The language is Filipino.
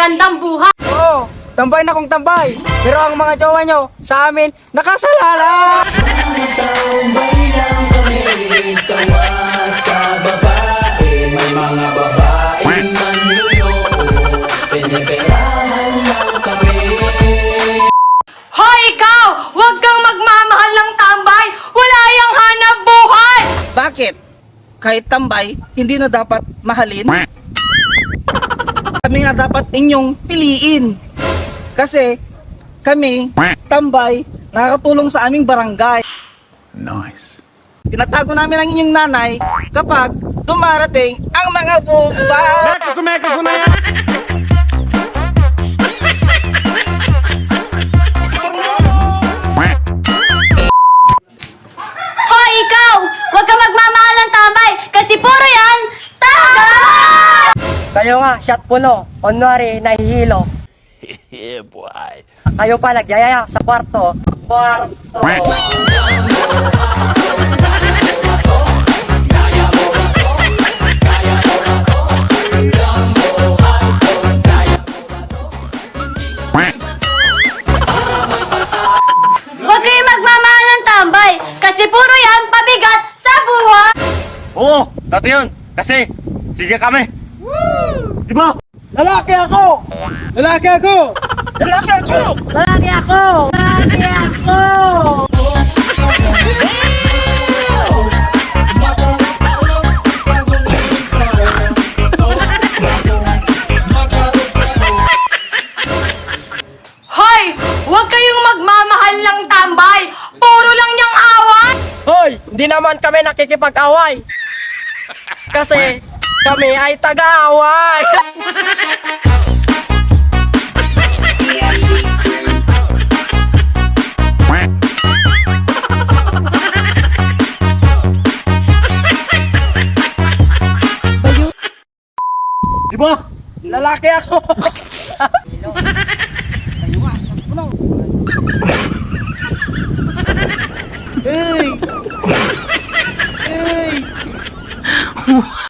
magandang buhay. Oo, tambay na kung tambay. Pero ang mga jowa nyo, sa amin, nakasalala. Tambay lang kami, sawa sa babae. May mga babaeng manluloko, piniperahan lang kami. Hoy ikaw! Huwag kang magmamahal ng tambay! Wala yang hanap buhay! Bakit? Kahit tambay, hindi na dapat mahalin? Kami nga dapat inyong piliin. Kasi kami, tambay, nakakatulong sa aming barangay. Nice. Tinatago namin ang inyong nanay kapag dumarating ang mga bomba. Hoy ikaw! Huwag kang magmamahal ng tambay! Kasi puro yan tambay! Kayo nga, shot puno. Kunwari, nahihilo. Yeah, boy. Kayo pa, nagyayaya sa kwarto. Kwarto. Huwag kayong magmamahal ng tambay! Kasi puro yan pabigat sa buhay! Oo, dati yun. Kasi, sige kami. Di ba? Lalaki ako! Lalaki ako! Lalaki ako! Lalaki ako! Lalaki ako! Hoy! Huwag kayong magmamahal ng tambay! Puro lang niyang away! Hoy, hindi naman kami nakikipag-away. Kasi kami ay taga-away. Di ba? Lalaki ako.